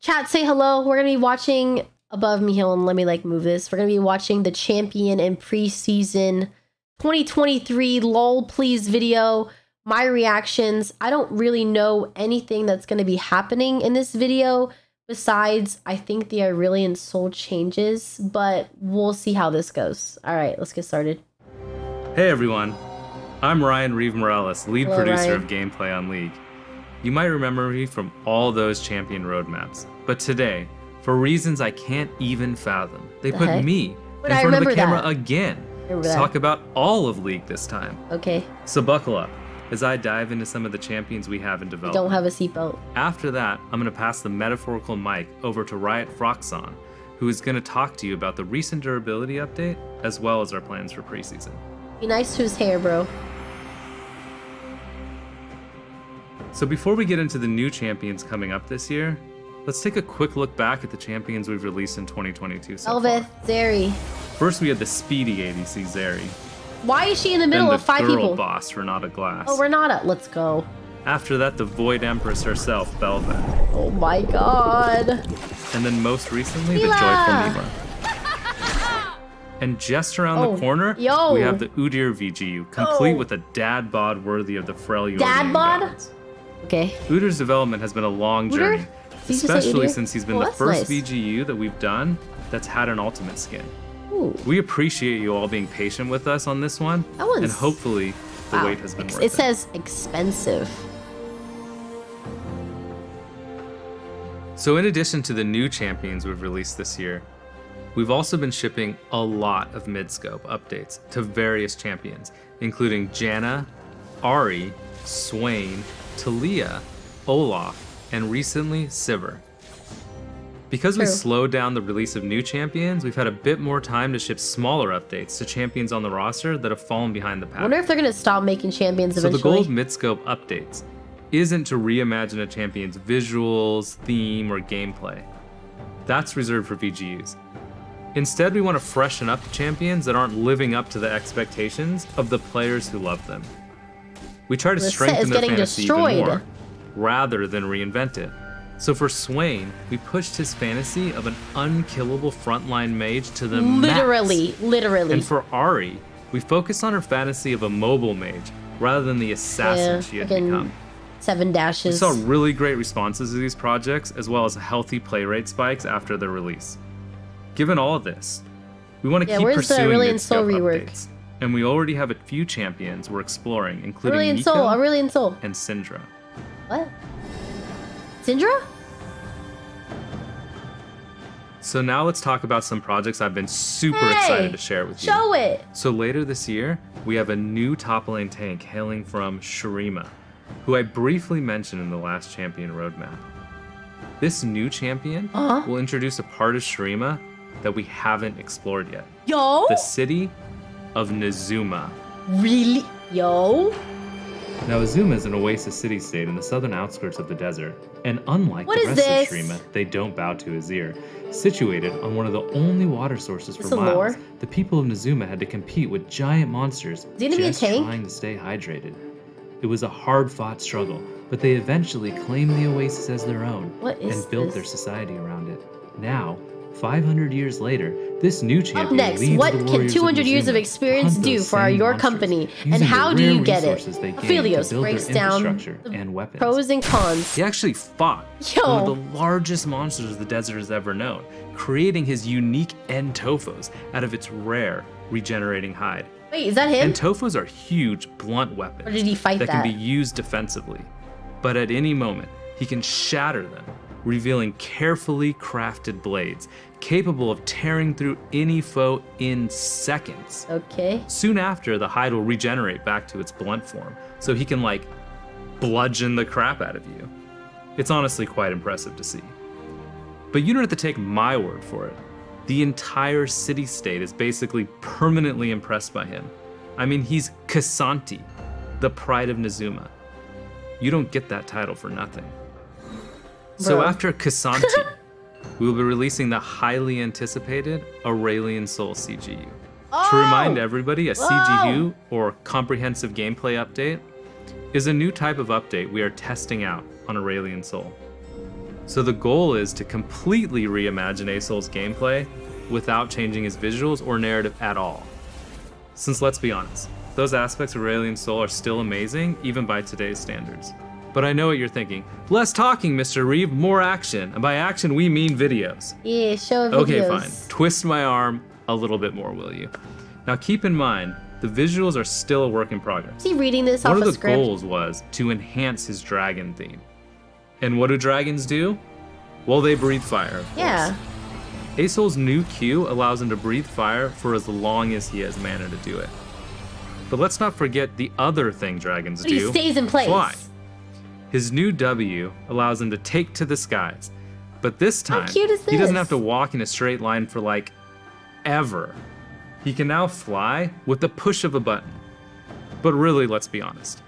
Chat, say hello. We're going to be watching above me here, and let me like move this. We're going to be watching the champion and preseason 2023 lol please video. My reactions. I don't really know anything that's going to be happening in this video besides I think the Aurelian Soul changes, but we'll see how this goes. All right, let's get started. Hey everyone, I'm Ryan Reeve Morales, lead Hello, producer Ryan. of Gameplay on League. You might remember me from all those champion roadmaps, but today, for reasons I can't even fathom, they put heck? me But in I front of the remember camera that. again to Remember that. talk about all of League this time. Okay, So buckle up as I dive into some of the champions we have in we development. don't have a seatbelt. After that, I'm going to pass the metaphorical mic over to Riot Froxon, who is going to talk to you about the recent durability update as well as our plans for preseason. Be nice to his hair, bro. So before we get into the new champions coming up this year, let's take a quick look back at the champions we've released in 2022 so Elvith, far. Zeri. First, we had the speedy ADC Zeri, Why is she in the middle then of the 5 girl people? boss Renata Glass. Oh, Renata. Let's go. After that, the Void Empress herself, Bel'Veth. Oh my god. And then most recently, Mila! the Joyful Mima. And just around the corner, yo. we have the Udyr VGU, complete Oh. with a dad bod worthy of the Freljord Dad name bod? balance. Okay. Udyr's development has been a long Udyr? journey, Did you just say especially Udyr? since he's been Oh, the that's first nice. VGU that we've done that's had an ultimate skin. Ooh. We appreciate you all being patient with us on this one, That one's- and hopefully the Wow. wait has been worth It says expensive. So in addition to the new champions we've released this year, we've also been shipping a lot of Midscope updates to various champions, including Janna, Ahri, Swain, Talia, Olaf, and recently Sivir. Because we True. slowed down the release of new champions, we've had a bit more time to ship smaller updates to champions on the roster that have fallen behind the I pack. wonder if they're gonna stop making champions So the eventually. goal of Midscope updates isn't to reimagine a champion's visuals, theme, or gameplay. That's reserved for VGUs. Instead, we want to freshen up the champions that aren't living up to the expectations of the players who love them. We try to The set strengthen is their getting fantasy destroyed. even more, rather than reinvent it. So for Swain, we pushed his fantasy of an unkillable frontline mage to the max. Literally. And for Ahri, we focus on her fantasy of a mobile mage rather than the assassin she had freaking become. 7 We dashes. saw really great responses to these projects, as well as healthy play rate spikes after their release. Given all of this, we want to Yeah, keep where's the pursuing Aurelian Soul Midscope rework? updates, and we already have a few champions we're exploring, including Aurelian Nico Soul. Aurelian Soul. and Syndra. What? Syndra? So now let's talk about some projects I've been super Hey, excited to share with you. Show it. So later this year, we have a new top lane tank hailing from Shurima, who I briefly mentioned in the last champion roadmap. This new champion Uh-huh. will introduce a part of Shurima that we haven't explored yet. Yo. The city of Nezuma. Really? Yo. Now, Azuma is an oasis city-state in the southern outskirts of the desert, and unlike What the is rest this? of Shurima, they don't bow to Azir. Situated on one of the only water sources for This a miles, lore? the people of Nezuma had to compete with giant monsters Is he gonna be a just tank? trying to stay hydrated. It was a hard-fought struggle, but they eventually claimed the oasis as their own What is and built this? their society around it. Now, 500 years later, this new champion Up next, leads what the can warriors 200 of years of Nezuma experience to hunt do those for same your monsters, company? And using how the do you rare get it? resources they gained to Aphelios build their breaks down infrastructure the and weapons. pros and cons. He actually fought Yo. one of the largest monsters the desert has ever known, creating his unique Entofos out of its rare regenerating hide. Wait, is that him? Entofos are huge, blunt weapons Or did he fight that can that? be used defensively. But at any moment, he can shatter them, revealing carefully crafted blades, capable of tearing through any foe in seconds. Okay. Soon after, the hide will regenerate back to its blunt form, so he can, like, bludgeon the crap out of you. It's honestly quite impressive to see. But you don't have to take my word for it. The entire city-state is basically permanently impressed by him. I mean, he's Kasanti, the pride of Nezuma. You don't get that title for nothing. So Bro. after Kasanti, we will be releasing the highly anticipated Aurelian Soul CGU. To remind everybody, a CGU, or Comprehensive Gameplay Update, is a new type of update we are testing out on Aurelian Soul. So the goal is to completely reimagine Asol's gameplay without changing his visuals or narrative at all. Since let's be honest, those aspects of Aurelion Sol are still amazing, even by today's standards. But I know what you're thinking. Less talking, Mr. Reeve, more action. And by action, we mean videos. Yeah, show videos. Okay, fine. Twist my arm a little bit more, will you? Now keep in mind, the visuals are still a work in progress. Is he reading this off a script? One of the goals was to enhance his dragon theme. And what do dragons do? Well, they breathe fire, of course. Asol's new Q allows him to breathe fire for as long as he has mana to do it. But let's not forget the other thing dragons do. He stays in place. Fly. His new W allows him to take to the skies. But this time, how cute is this? He doesn't have to walk in a straight line for like ever. He can now fly with the push of a button. But really, let's be honest.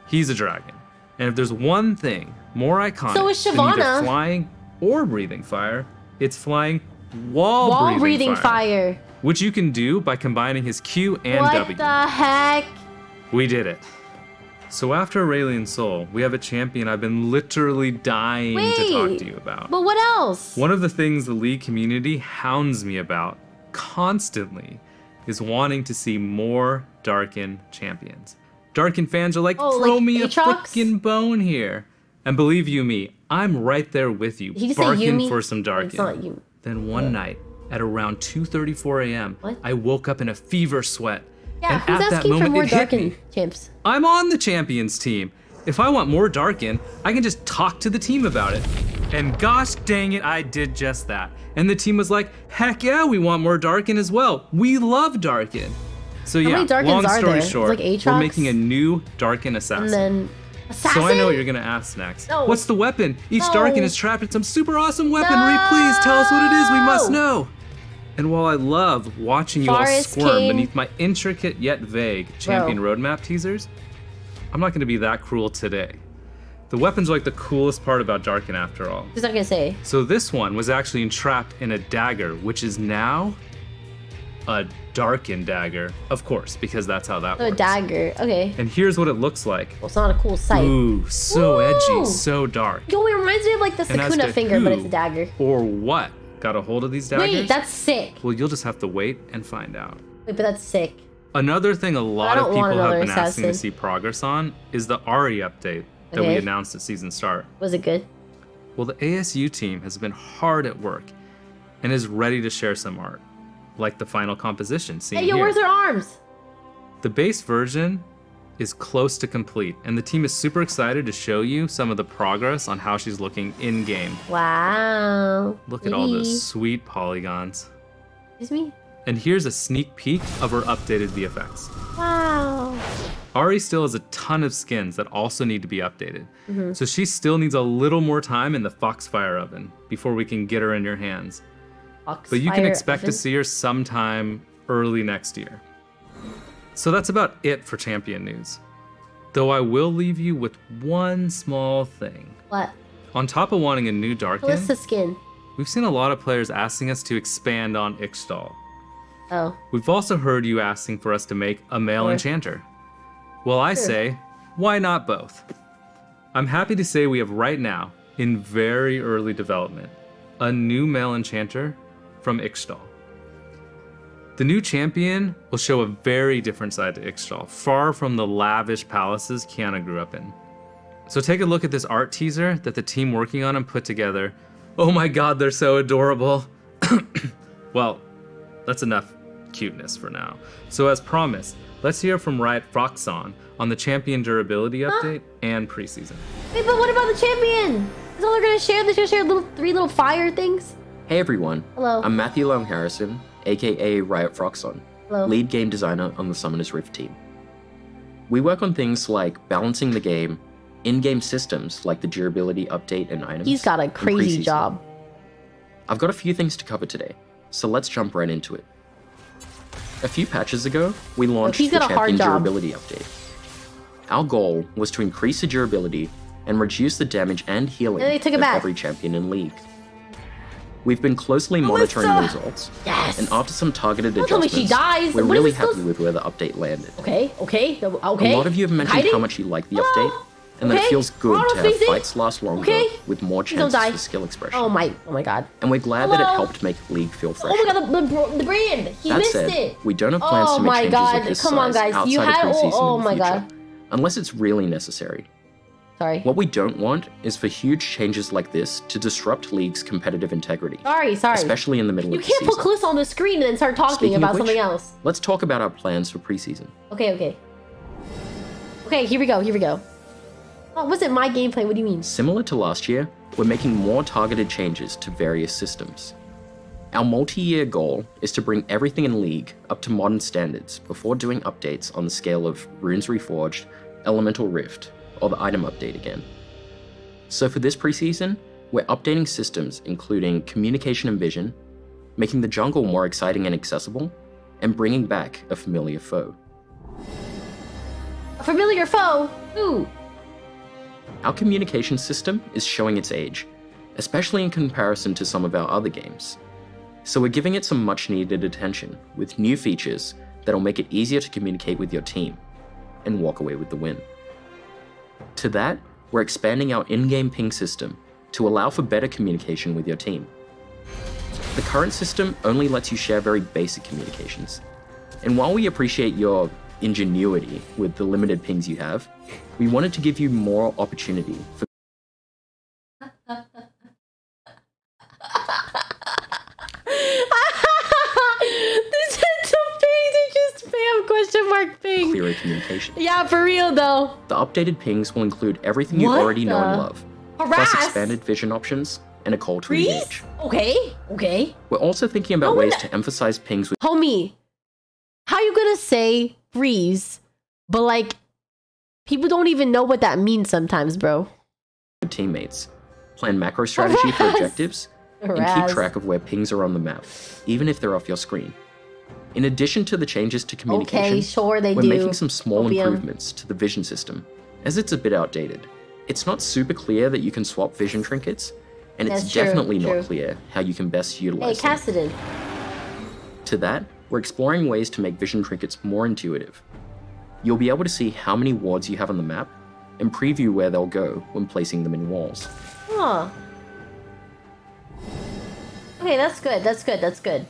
He's a dragon. And if there's one thing more iconic so is than either flying or breathing fire, it's flying while breathing fire. Which you can do by combining his Q and W. What the heck? We did it. So after Aurelion Sol, we have a champion I've been literally dying to talk to you about. But what else? One of the things the League community hounds me about constantly is wanting to see more Darkin champions. Darkin fans are like, throw me a freaking bone here. And believe you me, I'm right there with you, barking for some Darkin. It's not you. Then one night, at around 2:34 a.m., I woke up in a fever sweat. Yeah, and who's at that asking moment, for more it hit Darkin me. champs? I'm on the champions team. If I want more Darkin, I can just talk to the team about it. And gosh dang it, I did just that. And the team was like, heck yeah, we want more Darkin as well. We love Darkin. So yeah, long story short, we're making a new Darkin assassin. And then assassin? So I know what you're gonna ask next. No. What's the weapon? Each Darkin is trapped in some super awesome weaponry. Please tell us what it is, we must know. And while I love watching you all squirm beneath my intricate yet vague champion roadmap teasers, I'm not gonna be that cruel today. The weapons are like the coolest part about Darkin after all. What's that gonna say? So this one was actually entrapped in a dagger, which is now a Darkin dagger, of course, because that's how that works. A dagger, okay. And here's what it looks like. Well, it's not a cool sight. Ooh, so edgy, so dark. Yo, it reminds me of like the Sakuna finger, but it's a dagger. Or what? Got a hold of these daggers? Wait, that's sick. Well, you'll just have to wait and find out. Wait, but that's sick. Another thing a lot of people have been asking to see progress on is the Ari update that we announced at season start. Was it good? Well, the ASU team has been hard at work and is ready to share some art, like the final composition seen here. Hey, yo, where's her arms? The base version is close to complete, and the team is super excited to show you some of the progress on how she's looking in-game. Wow. Look at all those sweet polygons. Excuse me? And here's a sneak peek of her updated VFX. Wow. Ari still has a ton of skins that also need to be updated. So she still needs a little more time in the Foxfire oven before we can get her in your hands. But you can expect to see her sometime early next year. So that's about it for champion news. Though I will leave you with one small thing. What? On top of wanting a new Darkin, what's the skin? We've seen a lot of players asking us to expand on Ixtal. Oh. We've also heard you asking for us to make a male enchanter. Well, I say, why not both? I'm happy to say we have right now, in very early development, a new male enchanter from Ixtal. The new champion will show a very different side to Ixtal, far from the lavish palaces Kiana grew up in. So take a look at this art teaser that the team working on him put together. Oh my god, they're so adorable. Well, that's enough cuteness for now. So as promised, let's hear from Riot Froxon on the champion durability update and preseason. Wait, but what about the champion? Is all they're gonna share? They're gonna share three little fire things? Hey everyone. Hello. I'm Matthew Long Harrison, aka Riot Froxon, lead game designer on the Summoner's Rift team. We work on things like balancing the game, in-game systems like the durability update and items. He's got a crazy job. I've got a few things to cover today, so let's jump right into it. A few patches ago, we launched the champion durability update. Our goal was to increase the durability and reduce the damage and healing of every champion in League. We've been closely monitoring the results, and after some targeted adjustments, we're really happy with where the update landed. Okay. A lot of you have mentioned how much you like the update, and that it feels good to have fights last longer with more chances for skill expression. Oh my god. And we're glad that it helped make League feel fresh. Oh my god, the brand! He missed it! We don't have plans to make changes of this size outside of preseason in the future, unless it's really necessary. Sorry. What we don't want is for huge changes like this to disrupt League's competitive integrity. Sorry. Especially in the middle of the season. You can't put Cliss on the screen and then start talking about something else. Let's talk about our plans for preseason. Okay, here we go. Oh, was it my gameplay? What do you mean? Similar to last year, we're making more targeted changes to various systems. Our multi-year goal is to bring everything in League up to modern standards before doing updates on the scale of Runes Reforged, Elemental Rift, or the item update again. So for this preseason, we're updating systems including communication and vision, making the jungle more exciting and accessible, and bringing back a familiar foe. A familiar foe? Ooh. Our communication system is showing its age, especially in comparison to some of our other games. So we're giving it some much needed attention with new features that'll make it easier to communicate with your team and walk away with the win. To that, we're expanding our in-game ping system to allow for better communication with your team. The current system only lets you share very basic communications, and while we appreciate your ingenuity with the limited pings you have, we wanted to give you more opportunity for ping. Clearer communication. Yeah, for real though. The updated pings will include everything you already know and love, plus expanded vision options and a call to engage. Okay. We're also thinking about ways to emphasize pings with Homie, how you gonna say freeze, but like people don't even know what that means sometimes, bro. Teammates, plan macro strategy for objectives, and keep track of where pings are on the map, even if they're off your screen. In addition to the changes to communication, we're making some small improvements to the vision system, as it's a bit outdated. It's not super clear that you can swap vision trinkets, and it's definitely not clear how you can best utilize them. To that, we're exploring ways to make vision trinkets more intuitive. You'll be able to see how many wards you have on the map, and preview where they'll go when placing them in walls. Huh. Okay, that's good. That's good.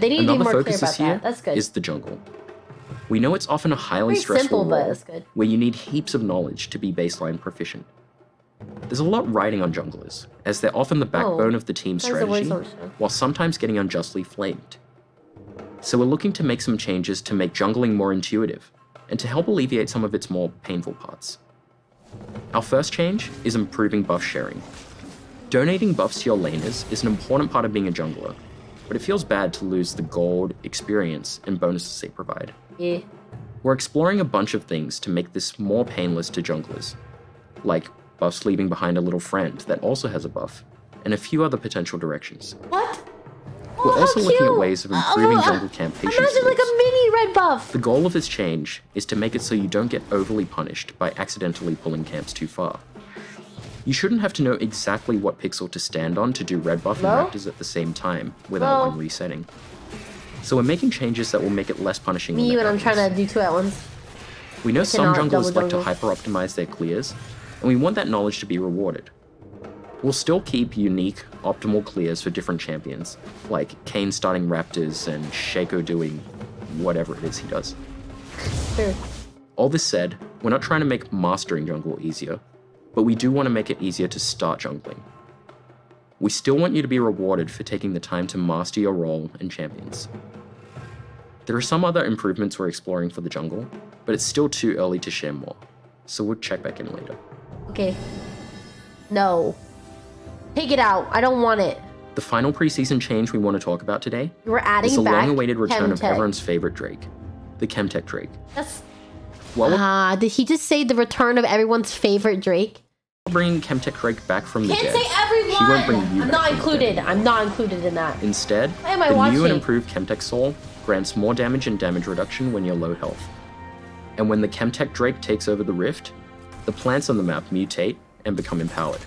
They need to be more clear about that. That's good. Is the jungle. We know it's often a highly stressful role where you need heaps of knowledge to be baseline proficient. There's a lot riding on junglers, as they're often the backbone of the team's strategy, while sometimes getting unjustly flamed. So we're looking to make some changes to make jungling more intuitive, and to help alleviate some of its more painful parts. Our first change is improving buff sharing. Donating buffs to your laners is an important part of being a jungler, but it feels bad to lose the gold, experience, and bonuses they provide. Yeah. We're exploring a bunch of things to make this more painless to junglers, like buffs leaving behind a little friend that also has a buff, and a few other potential directions. What? We're also looking at ways of improving jungle camp patience. Imagine like a mini red buff! The goal of this change is to make it so you don't get overly punished by accidentally pulling camps too far. You shouldn't have to know exactly what pixel to stand on to do red buff and raptors at the same time without one resetting. So we're making changes that will make it less punishing. Me when I'm trying to do two at once. We know some junglers like to hyper-optimize their clears, and we want that knowledge to be rewarded. We'll still keep unique, optimal clears for different champions, like Kayn starting raptors and Shaco doing whatever it is he does. Sure. All this said, we're not trying to make mastering jungle easier, but we do want to make it easier to start jungling. We still want you to be rewarded for taking the time to master your role and champions. There are some other improvements we're exploring for the jungle, but it's still too early to share more, so we'll check back in later. Okay. No. Take it out. I don't want it. The final preseason change we want to talk about today is the long-awaited return of everyone's favorite Drake, the Chemtech Drake. That's... did he just say the return of everyone's favorite Drake? Bringing Chemtech Drake back from the dead. Can't say everyone! She won't bring you I'm not included. I'm not included in that. Instead, the new and improved Chemtech Soul grants more damage and damage reduction when you're low health. And when the Chemtech Drake takes over the rift, the plants on the map mutate and become empowered.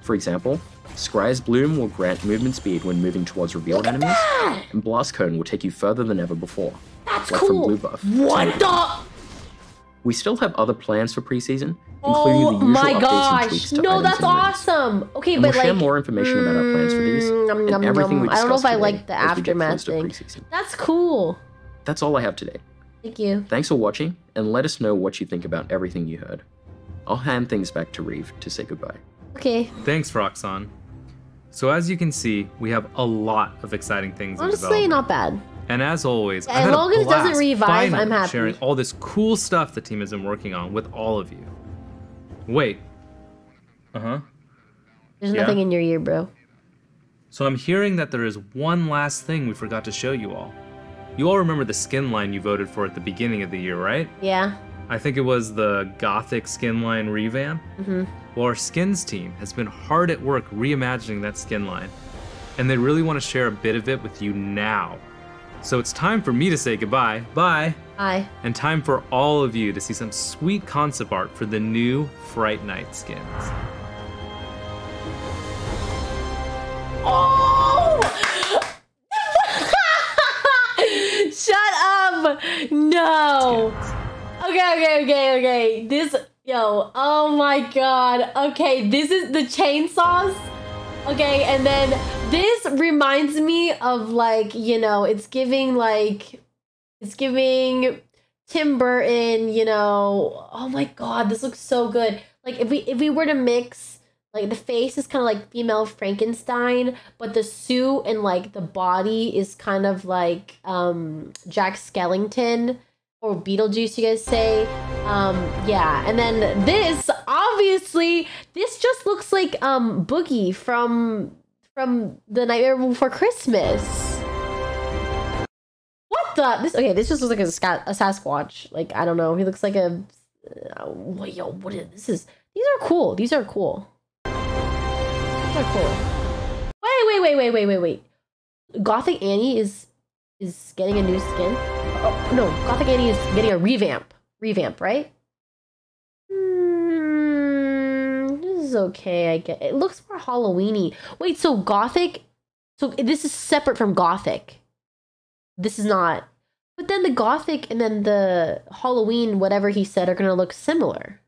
For example, Scry's Bloom will grant movement speed when moving towards revealed enemies, and Blast Cone will take you further than ever before. That's like cool. From blue buff. What the? We still have other plans for preseason, including the usual updates and tweaks to no, items that's and moves. awesome. Okay, And but we'll share more information about our plans for these and everything we discussed I don't know if I today like the as we get aftermath closer to thing. preseason. That's cool. That's all I have today. Thank you. Thanks for watching, and let us know what you think about everything you heard. I'll hand things back to Reeve to say goodbye. Okay. Thanks, Roxanne. So as you can see, we have a lot of exciting things in Honestly, development. not bad. And as always, As long as it doesn't revive, I'm happy. Sharing all this cool stuff the team has been working on with all of you. Wait. There's nothing in your ear, bro. So I'm hearing that there is one last thing we forgot to show you all. You all remember the skin line you voted for at the beginning of the year, right? Yeah. I think it was the Gothic skin line revamp. Well, our skins team has been hard at work reimagining that skin line, and they really want to share a bit of it with you now. So it's time for me to say goodbye. Bye. Bye. And time for all of you to see some sweet concept art for the new Fright Night skins. Oh! Shut up! No. Okay. Oh my god. Okay, this is the chainsaws. Okay, and then this reminds me of like, it's giving Tim Burton, oh my god, this looks so good. Like if we were to mix, like the face is kind of like female Frankenstein, but the suit and like the body is kind of like Jack Skellington or Beetlejuice, you guys say. Yeah, and then this, obviously, this just looks like Boogie from The Nightmare Before Christmas. What the? This just looks like a Sasquatch. Like, I don't know. He looks like a... what is this? These are cool. These are cool. Wait. Gothic Annie is getting a new skin? Oh, no, Gothic Annie is getting a revamp. Revamp, right? This is okay, I get it. It looks more Halloween-y. Wait, so Gothic... So this is separate from Gothic. This is not... But then the Gothic and then the Halloween, whatever he said, are gonna look similar.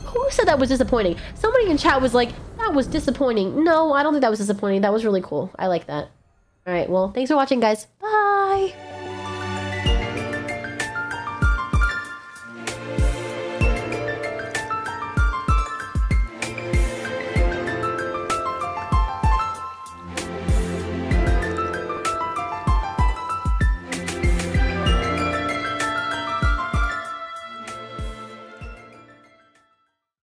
Who said that was disappointing? Somebody in chat was like, that was disappointing. No, I don't think that was disappointing. That was really cool. I like that. All right, well, thanks for watching, guys.